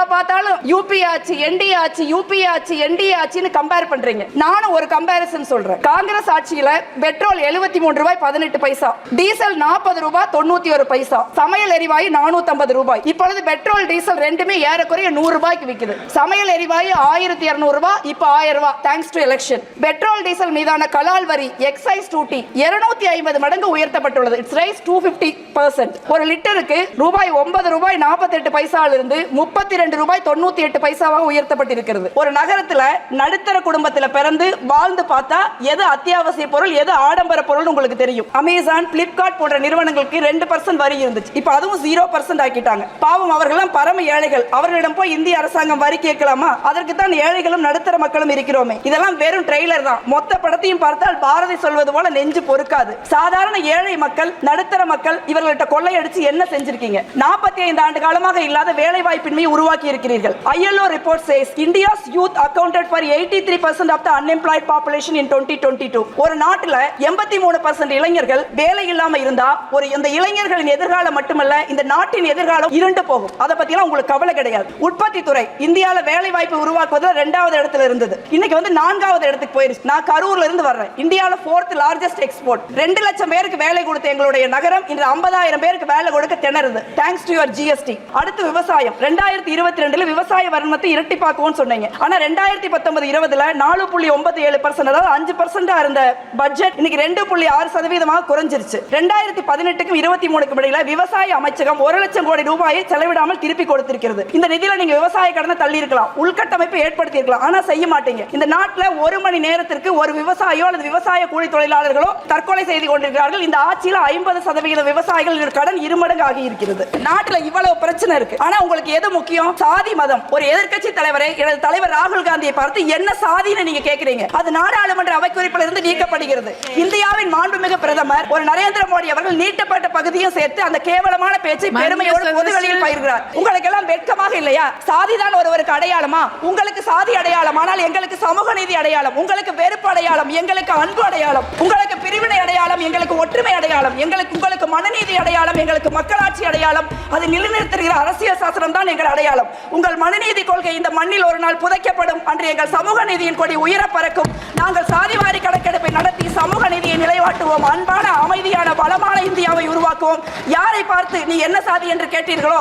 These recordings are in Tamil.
எப்ப பார்த்தாலும் யூபி ஆட்சி என்டி ஆட்சி யூபி ஆட்சி என்டி ஆட்சின்னு கம்பேர் பண்றீங்க. நானும் ஒரு கம்பேரிசன் சொல்றேன். காங்கிரஸ் ஆட்சியில பெட்ரோல் 73 ரூபாய் 18 பைசா, டீசல் 40 ரூபாய் 91 பைசா, சமையல் எரிவாயு 450 ரூபாய். இப்பொழுது பெட்ரோல் டீசல் ரெண்டுமே ஏறக்குறைய 100 ரூபாய்க்கு விக்குது. சமையல் எரிவாயு 1200 ரூபாய், இப்ப 1000 ரூபாய் thanks to election. Petrol diesel மீதான கலால் வரி எக்ஸைஸ் டியூட்டி 250 மடங்கு உயர்த்தப்பட்டுள்ளது. It's rice 250%. ஒரு லிட்டருக்கு ரூபாய் 9 ரூபாய் 48 பைசால இருந்து 32 ரூபாய் 98 பைசாவாக உயர்த்தப்பட்டிருக்கிறது. ஒரு நகரத்துல நடுத்தர குடும்பத்துல பிறந்து வாழ்ந்து பார்த்தா எது அத்தியாவசிய பொருள் எது ஆடம்பர பொருள் உங்களுக்கு தெரியும். அமேசான், பிளிப்கார்ட் போன்ற நிறுவனங்களுக்கு 2% வரி இருந்துச்சு. இப்ப அதுவும் 0% ஆக்கிட்டாங்க. பாவம் அவர்கள் பரம ஏழைகள். அவர்களிடம் போய் இந்திய அரசாங்கம் வரி கேட்கலாமா? அதற்கு தான் ஏழைகளும் நடுத்தர மக்களும் இருக்கிறோமே. இதெல்லாம் வெறும் ட்ரெய்லர் தான். மொத்த படத்தையும் பார்த்தால் பாரதி சொல்வது போல நெஞ்சு பொறுக்காது. சாதாரண ஏழை மக்கள் நடுத்தர மக்கள் இவர்கள்ட்ட கொள்ளையடிச்சு என்ன செஞ்சிருக்கீங்க? 45 ஆண்டு காலமாக இல்லாத வேலை வாய்ப்பின்மையை உருவாக்கி இருக்கிறீர்கள். ILO report says India's youth accounted for 83% of the unemployed population in 2022. ஒரு நாட்டுல 83% இளைஞர்கள் வேலை இல்லாம இருந்தா ஒரு இந்த இளைஞர்களின் எதிர்காலம் மட்டுமல்ல இந்த நாட்டின் எதிர்காலம் இருண்டு போகும். அத பத்தி எல்லாம் உங்களுக்கு கவலை கிடையாது. உற்பத்தி துறை இந்தியால வேலை வாய்ப்பு உருவாக்குவதில் 2வது இடத்துல இருந்தது. இன்னைக்கு 4வது இடத்துக்கு போயிருச்சு. நான் கரூர்ல இருந்து வர்றேன். இந்தியால 4th லார்ஜஸ்ட் எக்ஸ்போர்ட். 2 லட்சம் பேருக்கு வேலை கொடுத்த எங்களுடைய நகரம் இன்று 50,000 பேருக்கு வேலை கொடுக்க திணறுது. Thanks to your GST. அடுத்து விவசாயம். 2022ல விவசாய வருமானத்தை இரட்டிப்பாக்குவோம்னு சொன்னீங்க. ஆனா 2019-20ல 4.97% அதாவது 5% இருந்த பட்ஜெட் இன்னைக்கு 2.6% குறைஞ்சிருச்சு. 2018க்கும் 23க்கும் இடையில விவசாய அமைச்சகம் 1 லட்சம் கோடி ரூபாயை செலவிடாமல் திருப்பி கொடுத்திருக்கிறது. இந்த நிதியில நீங்க விவசாய கடனை தள்ளி இருக்கலாம், உள்கட்டமைப்பை ஏற்படுத்தி இருக்கலாம். ஆனா செய்ய மாட்டீங்க. இந்த நாட்டில் 1 மணி நேரத்திற்கு ஒரு விவசாயியோ அல்லது விவசாய கூலி தொழிலாளர்களோ தற்கொலை செய்து கொண்டிருக்கிறார்கள். இந்த ஆட்சியில் 50% விவசாயிகள் கடன் 2 மடங்கு ஆகி இருக்கிறது. நாட்டில் இவ்வளவு பிரச்சனை இருக்கு. ஆனா உங்களுக்கு எது முக்கியம்? சாதி மதம். ஒரு எதிர்க்கட்சி தலைவரை எனது தலைவர் ராகுல் காந்தியை பார்த்து என்ன சாதின்னு நீங்க கேக்குறீங்க. அது நாடாளுமன்ற அவைக்குறிப்பில் இருந்து நீக்கப்படுகிறது. இந்தியாவின் மாண்புமிகு பிரதமர் ஒரு நரேந்திர மோடி அவர்கள் நீட்டப்பட்ட பகுதியும் சேர்த்து அந்த கேவலமான பேச்சை பெருமையோடு பொதுவெளியில் பயிர்கிறார். உங்களுக்கு எல்லாம் வெட்கமாக இல்லையா? சாதிதான் ஒருவருக்கு அடையாளமா? உங்களுக்கு சாதி அடையாளம், ஆனால் எங்களுக்கு சமூக நீதி அடையாளம். உங்களுக்கு வெறுப்பு அடையாளம், எங்களுக்கு அன்பு அடையாளம். உங்களுக்கு பிரிவினை அடையாளம், எங்களுக்கு ஒற்றுமை அடையாளம். உங்களுக்கு மனநீதி அடையாளம், எங்களுக்கு மக்களாட்சி அடையாளம். அது நிலைநிறுத்துகிற அரசியல் சாசனம் தான் எங்கள் அடையாளம். உங்கள் மனநீதி கொள்கை இந்த மண்ணில் ஒரு நாள் புதைக்கப்படும். அன்று எங்கள் சமூக நீதியின் கொடி உயர பறக்கும். நாங்கள் சாதிவாரி கணக்கெடுப்பை நடத்தி சமூக நீதியை நிலைவாட்டுவோம். அன்பான அமைதியான வளமான இந்தியாவை உருவாக்குவோம். யாரை பார்த்து நீ என்ன சாதி என்று கேட்டீர்களோ,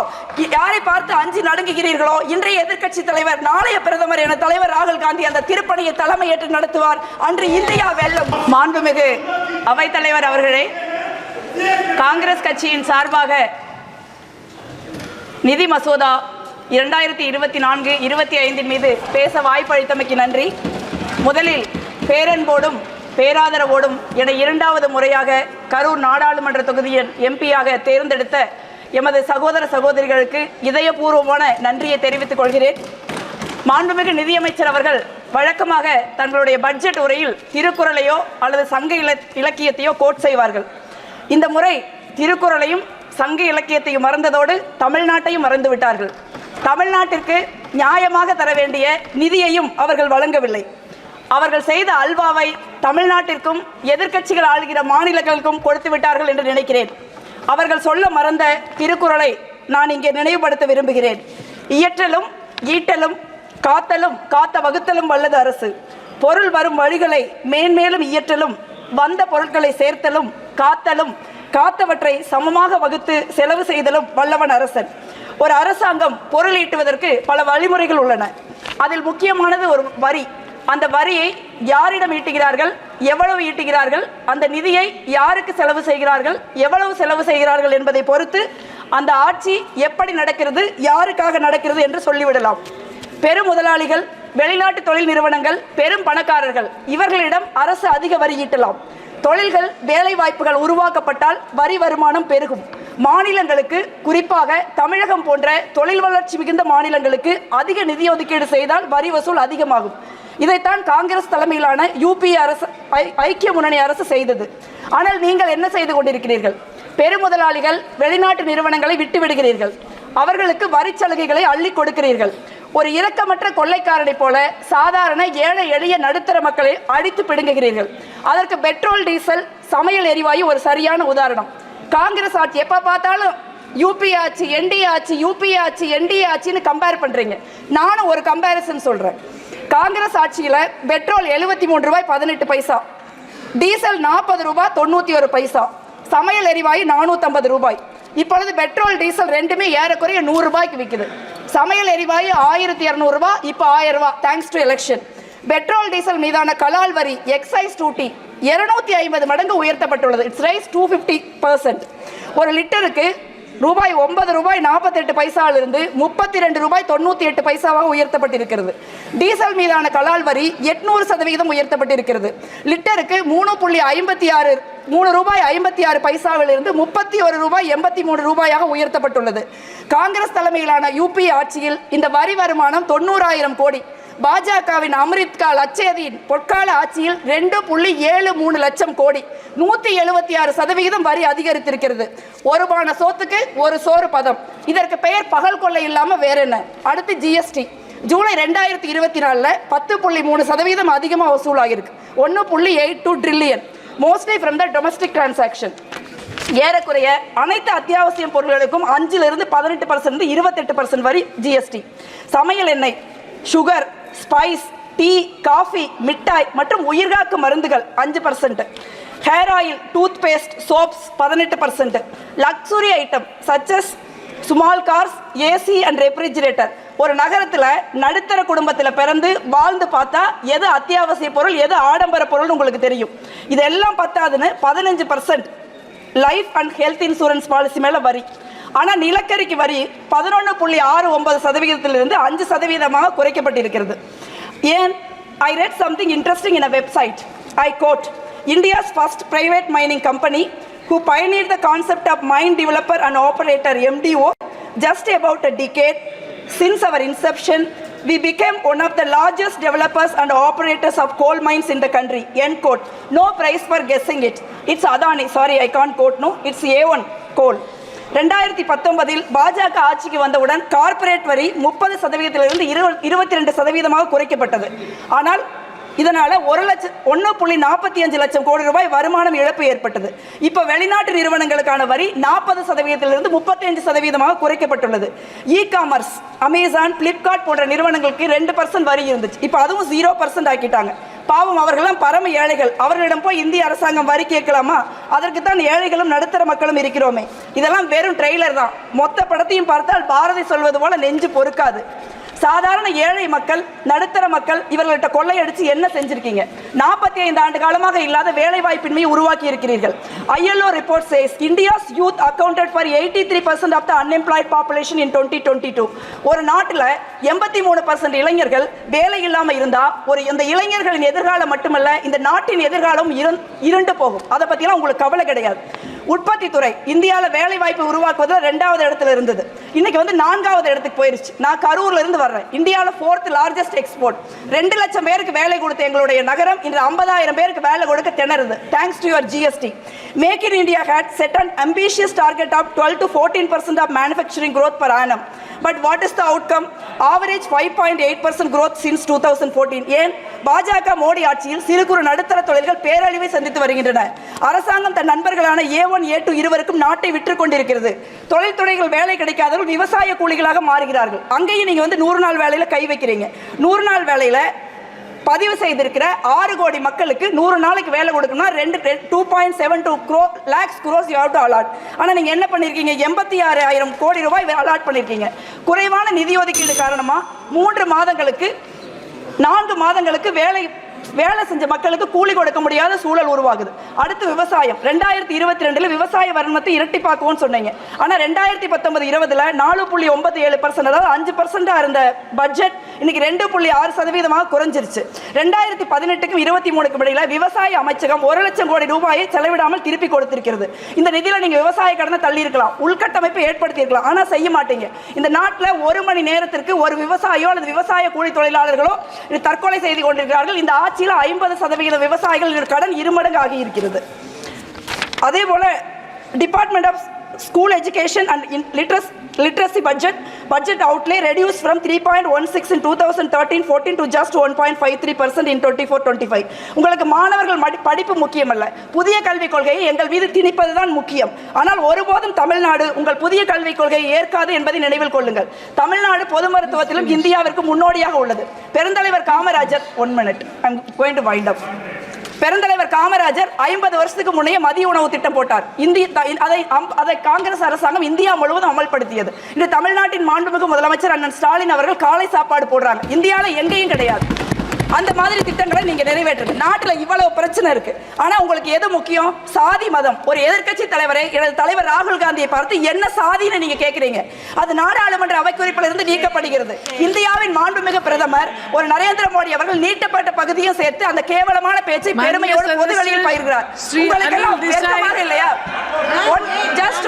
யாரை பார்த்து அஞ்சு நடுங்குகிறீர்களோ, இன்றைய எதிர்க்கட்சி தலைவர் நாளைய பிரதமர் என தலைவர் ராகுல் காந்தி அந்த திருப்பணியை தலைமையேற்று நடத்துவார். அன்று இந்தியா வெல்லும். மாண்புமிகு அவைத்தலைவர் அவர்களே, காங்கிரஸ் கட்சியின் சார்பாக நிதி மசோதா 2024-25 மீது பேச வாய்ப்பளித்தமைக்கு நன்றி. முதலில் பேரன்போடும் பேராதரவோடும் என 2வது முறையாக கரூர் நாடாளுமன்ற தொகுதியின் எம்பியாக தேர்ந்தெடுத்த எமது சகோதர சகோதரிகளுக்கு இதயபூர்வமான நன்றியை தெரிவித்துக் கொள்கிறேன். மாண்புமிகு நிதியமைச்சர் அவர்கள் வழக்கமாக தங்களுடைய பட்ஜெட் உரையில் திருக்குறளையோ அல்லது சங்க இலக்கியத்தையோ கோட் செய்வார்கள். இந்த முறை திருக்குறளையும் சங்க இலக்கியத்தையும் மறந்ததோடு தமிழ்நாட்டையும் மறந்து விட்டார்கள். தமிழ்நாட்டிற்கு நியாயமாக தர வேண்டிய நிதியையும் அவர்கள் வழங்கவில்லை. அவர்கள் செய்த அல்வாவை தமிழ்நாட்டிற்கும் எதிர்க்கட்சிகள் ஆளுகிற மாநிலங்களுக்கும் கொடுத்து விட்டார்கள் என்று நினைக்கிறேன். அவர்கள் சொல்ல மறந்த திருக்குறளை நான் இங்கே நினைவுபடுத்த விரும்புகிறேன். இயற்றலும் ஈட்டலும் காத்தலும் காத்த வகுத்தலும் வல்லது அரசு. பொருள் வரும் வழிகளை மேன்மேலும் இயற்றலும் வந்த பொருட்களை சேர்த்தலும் காத்தலும் காத்தவற்றை சமமாக வகுத்து செலவு செய்தலும் வல்லவன் அரசன். ஒரு அரசாங்கம் பொருள் ஈட்டுவதற்கு பல வழிமுறைகள் உள்ளன. அதில் முக்கியமானது ஒரு வரி. அந்த வரியை யாரிடம் ஈட்டுகிறார்கள், எவ்வளவு ஈட்டுகிறார்கள், அந்த நிதியை யாருக்கு செலவு செய்கிறார்கள், எவ்வளவு செலவு செய்கிறார்கள் என்பதை பொறுத்து அந்த ஆட்சி எப்படி நடக்கிறது, யாருக்காக நடக்கிறது என்று சொல்லிவிடலாம். பெரும் முதலாளிகள், வெளிநாட்டு தொழில் நிறுவனங்கள், பெரும் பணக்காரர்கள் இவர்களிடம் அரசு அதிக வரி ஈட்டலாம். தொழில்கள், வேலை வாய்ப்புகள் உருவாக்கப்பட்டால் வரி வருமானம் பெருகும். மாநிலங்களுக்கு, குறிப்பாக தமிழகம் போன்ற தொழில் வளர்ச்சி மிகுந்த மாநிலங்களுக்கு அதிக நிதி ஒதுக்கீடு செய்தால் வரி வசூல் அதிகமாகும். இதைத்தான் காங்கிரஸ் தலைமையிலான UPA அரசு, ஐக்கிய முன்னணி அரசு செய்தது. ஆனால் நீங்கள் என்ன செய்து கொண்டிருக்கிறீர்கள்? பெருமுதலாளிகள், வெளிநாட்டு நிறுவனங்களை விட்டு விடுகிறீர்கள். அவர்களுக்கு வரி சலுகைகளை அள்ளி கொடுக்கிறீர்கள். ஒரு இரக்கமற்ற கொள்ளைக்காரனை போல சாதாரண ஏழை எளிய நடுத்தர மக்களை அடித்து பிடுங்குகிறீர்கள். அதற்கு பெட்ரோல், டீசல், சமையல் எரிவாயு ஒரு சரியான உதாரணம். காங்கிரஸ் ஆட்சி எப்ப பார்த்தாலும் யூபி ஆட்சி, என்டிஏ ஆட்சி, யூபி ஆட்சி, என்டிஏ ஆட்சின்னு கம்பேர் பண்றீங்க. நானும் ஒரு கம்பேரிசன் சொல்றேன். காங்கிரஸ் ஆட்சியில பெட்ரோல் 73 ரூபாய் 18 பைசா, டீசல் 40 ரூபாய் 91 பைசா, சமையல் எரிவாயு 450 ரூபாய். இப்பொழுது பெட்ரோல் டீசல் ரெண்டுமே ஏறக்குறைய 100 ரூபாய்க்கு விற்குது. சமையல் எரிவாயு 1200 ரூபாய், இப்போ 1000 ரூபாய், thanks to election. Petrol diesel மீதான கலால் வரி, எக்ஸைஸ் டியூட்டி 250 மடங்கு உயர்த்தப்பட்டுள்ளது. It's rice 250%. ஒரு லிட்டருக்கு ரூபாய் 9 ரூபாய் 48 பைசாவிலிருந்து 32 ரூபாய் 98 பைசாவாக உயர்த்தப்பட்டிருக்கிறது. டீசல் மீதான கலால் வரி 800% உயர்த்தப்பட்டிருக்கிறது. லிட்டருக்கு 3 ரூபாய் 56 பைசாவிலிருந்து 31 ரூபாய் 83 ரூபாயாக உயர்த்தப்பட்டுள்ளது. காங்கிரஸ் தலைமையிலான யூபி ஆட்சியில் இந்த வரி வருமானம் 90,000 கோடி. பாஜகவின் அமிர்த்கால் அச்சேதியின் பொற்கால ஆட்சியில் 2.73 லட்சம் கோடி, 176% வரி அதிகரித்திருக்கிறது. ஒரு பான சோத்துக்கு ஒரு சோறு பதம். இதற்கு பெயர் பகல் கொள்ளை இல்லாம வேற என்ன? அடுத்து ஜிஎஸ்டி. ஜூலை 2024 10.3% அதிகமாக வசூலாகிருக்கு. 1.82 trillion, mostly from the domestic transaction. ஏறக்குறைய அனைத்து அத்தியாவசிய பொருட்களுக்கும் 5லிருந்து 18%, 28% வரி ஜிஎஸ்டி. சமையல் எண்ணெய், சுகர், ஸ்பைஸ், டீ, காஃபி, மிட்டாய் மற்றும் உயிர்காக்கு மருந்துகள் 5%, hair oil, toothpaste, soaps 18%, luxury item such as small cars, AC and refrigerator. ஒரு நகரத்தில் நடுத்தர குடும்பத்தில் பிறந்து வாழ்ந்து பார்த்தா எது அத்தியாவசிய பொருள், எது ஆடம்பர பொருள் உங்களுக்கு தெரியும். இதெல்லாம் பத்தாதுன்னு 15% life and health insurance policy மேலே வரி. ஆனால் நிலக்கரிக்கு வரி 11.69%இலிருந்து 5% குறைக்கப்பட்டிருக்கிறது. ஏன்? I read something interesting in a website. I quote, India's first private mining company who pioneered the concept of mine developer and operator MDO just about a decade since our inception, we became one of the largest developers and operators of coal mines in the country. End quote. No prize for guessing it. It's Adani. Sorry, I can't quote. No, it's A1 coal. 2019 பாஜக ஆட்சிக்கு வந்தவுடன் கார்ப்பரேட் வரி 30%இலிருந்து 22% குறைக்கப்பட்டது. ஆனால் இதனால 1.45 லட்சம் கோடி ரூபாய் வருமானம் இழப்பு ஏற்பட்டது. இப்போ வெளிநாட்டு நிறுவனங்களுக்கான வரி 40%இலிருந்து 35% குறைக்கப்பட்டுள்ளது. இ காமர்ஸ், அமேசான், பிளிப்கார்ட் போன்ற நிறுவனங்களுக்கு 2% வரி இருந்துச்சு. இப்போ அதுவும் 0% ஆக்கிட்டாங்க. பாவம், அவர்களெல்லாம் பரம ஏழைகள். அவர்களிடம் போய் இந்திய அரசாங்கம் வரி கேட்கலாமா? அதற்கு தான் ஏழைகளும் நடுத்தர மக்களும் இருக்கிறோமே. இதெல்லாம் வெறும் ட்ரெய்லர் தான். மொத்த படத்தையும் பார்த்தால் பாரதி சொல்வது போல நெஞ்சு பொறுக்காது. சாதாரண ஏழை மக்கள், நடுத்தர மக்கள் இவர்கள்ட்ட கொள்ளையடிச்சு என்ன செஞ்சிருக்கீங்க? 45 ஆண்டு காலமாக இல்லாத வேலை வாய்ப்பின்மையை உருவாக்கி இருக்கிறீர்கள். ILO report says India's youth accounted for 83% of the unemployed population in 2022. ஒரு நாட்டில் 83% இளைஞர்கள் வேலை இல்லாமல் இருந்தா இந்த இளைஞர்களின் எதிர்காலம் மட்டுமல்ல, இந்த நாட்டின் எதிர்காலம் இருண்டு போகும். அதை பத்தியெல்லாம் உங்களுக்கு கவலை கிடையாது. உற்பத்தி துறை இந்தியாவில் வேலை வாய்ப்பு உருவாக்குவதில் 2வது இடத்துல இருந்தது. இன்னைக்கு 4வது இடத்துக்கு போயிருச்சு. நான் கரூர்ல இருந்து வர்றேன். இந்தியாவில் 4th largest export. 2 லட்சம் பேருக்கு வேலை கொடுத்த எங்களுடைய நகரம் இன்று 50,000 பேருக்கு வேலை கொடுக்க திணறுது. Thanks to your GST. Make in India had set an ambitious target of 12 to 14% of manufacturing growth per annum. But what is the outcome? Average 5.8% growth since 2014. ஏன்? பாஜக மோடி ஆட்சியில் சிறு குறு நடுத்தர தொழில்கள் பேரழிவை சந்தித்து வருகின்றன. அரசாங்கம் தன் நண்பர்களான A1 A2 இருவருக்கும் நாட்டை விற்று கொண்டிருக்கிறது. தொழில்துறைகள் வேலை கிடைக்காதவர்கள் விவசாய கூலிகளாக மாறுகிறார்கள். அங்கேயும் நீங்க 100 நாள் வேலையில கை வைக்கிறீங்க. 100 நாள் வேலையில பதிவு செய்திருக்கிற 6 கோடி மக்களுக்கு 100 நாளைக்கு வேலை கொடுக்கணும்னா 2.72 lakhs crores you have to allot. ஆனால் நீங்கள் என்ன பண்ணியிருக்கீங்க? 86,000 கோடி ரூபாய் அலாட் பண்ணியிருக்கீங்க. குறைவான நிதி ஒதுக்கீடு காரணமாக 4 மாதங்களுக்கு வேலை செஞ்ச மக்களுக்கு கூலி கொடுக்க முடியாத சூழல் உருவாகுது. அடுத்து விவசாயம். 2022 விவசாய வருமானத்தை இரட்டிப்பாக்குவோம்னு சொன்னீங்க. ஆனால் 2019-20 4.97%, அதாவது 5% இருந்த பட்ஜெட் இன்னைக்கு 2.6% குறைஞ்சிருச்சு. 2018க்கும் 23க்கும் இடையில விவசாய அமைச்சகம் 1 லட்சம் கோடி ரூபாயை செலவிடாமல் திருப்பி கொடுத்திருக்கிறது. இந்த நிதியில நீங்க விவசாய கடனை தள்ளி இருக்கலாம், உள்கட்டமைப்பை ஏற்படுத்தி இருக்கலாம், ஆனா செய்ய மாட்டீங்க. இந்த நாட்டில் 1 மணி நேரத்திற்கு ஒரு விவசாயியோ அல்லது விவசாய கூலி தொழிலாளர்களோ தற்கொலை செய்து கொண்டிருக்கிறார்கள். இந்த ஆட்சியில் 50% விவசாயிகள் கடன் 2 மடங்கு ஆகி இருக்கிறது. அதே போல department of school education and Literacy budget outlay reduced from 3.16 in 2013-14 to just 1.53% in 24-25. உங்களுக்கு மாணவர்கள் படிப்பு முக்கியமல்ல, புதிய கல்விக் கொள்கையை எங்கள் மீது திணிப்பதுதான் முக்கியம். ஆனால் ஒருபோதும் தமிழ்நாடு உங்கள் புதிய கல்விக் கொள்கையை ஏற்காது என்பதை நினைவில் கொள்ளுங்கள். தமிழ்நாடு பொது மருத்துவத்திலும் இந்தியாவிற்கு முன்னோடியாக உள்ளது. பெருந்தலைவர் Kamarajar 1 minute, I'm going to wind up. பெருந்தலைவர் காமராஜர் 50 வருஷத்துக்கு முன்னே மதிய உணவு திட்டம் போட்டார். அதை காங்கிரஸ் அரசாங்கம் இந்தியா முழுவதும் அமல்படுத்தியது. இன்று தமிழ்நாட்டின் மாண்புமிகு முதலமைச்சர் அண்ணன் ஸ்டாலின் அவர்கள் காலை சாப்பாடு போடுறாங்க. இந்தியாவில் எங்கேயும் கிடையாது. அந்த மாதிரி திட்டங்களை நீங்க நிறைவேற்றுங்க. நாட்டில் இவ்வளவு பிரச்சனை இருக்கு, ஆனா உங்களுக்கு எது முக்கியம்? சாதி மதம். ஒரு எதிர்க்கட்சி தலைவரை, எனது தலைவர் ராகுல் காந்தியை பார்த்து என்ன சாதின்னு நீங்க கேட்கிறீங்க. அது நாடாளுமன்ற அவைக்குறிப்பில் இருந்து நீக்கப்படுகிறது. இந்தியாவின் மாண்புமிகு பிரதமர் ஒரு நரேந்திர மோடி அவர்கள் நீட்டப்பட்ட பகுதியும் சேர்த்து அந்த கேவலமான பேச்சை பெருமையோடு பொதுவெளியில் பயிர்கிறார். உங்களுக்கு எல்லாம் வெட்கமாக இல்லையா? Just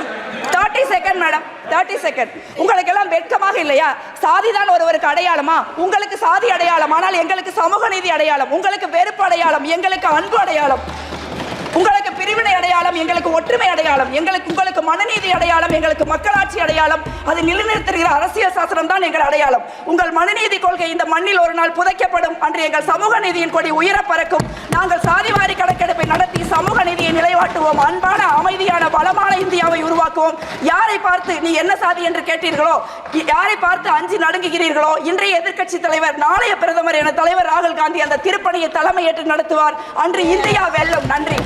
30 second madam, 30 second. உங்களுக்கு எல்லாம் வெட்கமாக இல்லையா? சாதிதான் ஒருவருக்கு அடையாளமா? உங்களுக்கு சாதி அடையாளம், ஆனால் எங்களுக்கு சமூக நீதி அடையாளம். உங்களுக்கு வெறுப்பு அடையாளம், எங்களுக்கு அன்பு அடையாளம். உங்களுக்கு பிரிவினை அடையாளம், எங்களுக்கு ஒற்றுமை அடையாளம். உங்களுக்கு மனநீதி அடையாளம், எங்களுக்கு மக்களாட்சி அடையாளம். அது நிலைநிறுத்துகிற அரசியல் சாசனம் தான் எங்கள் அடையாளம். உங்கள் மனநீதி கொள்கை இந்த மண்ணில் ஒரு நாள் புதைக்கப்படும். அன்று எங்கள் சமூக நீதியின் கொடி உயர பறக்கும். நாங்கள் சாதிவாரி கணக்கெடுப்பை நடத்தி சமூக நீதியை நிலைவாட்டுவோம். அன்பான, அமைதியான, பலமான இந்தியாவை உருவாக்குவோம். யாரை பார்த்து நீ என்ன சாதி என்று கேட்டீர்களோ, யாரை பார்த்து அஞ்சு நடுங்குகிறீர்களோ, இன்றைய எதிர்க்கட்சி தலைவர், நாளைய பிரதமர் என தலைவர் ராகுல் காந்தி அந்த திருப்பணியை தலைமையேற்று நடத்துவார். அன்று இந்தியா வெல்லும். நன்றி.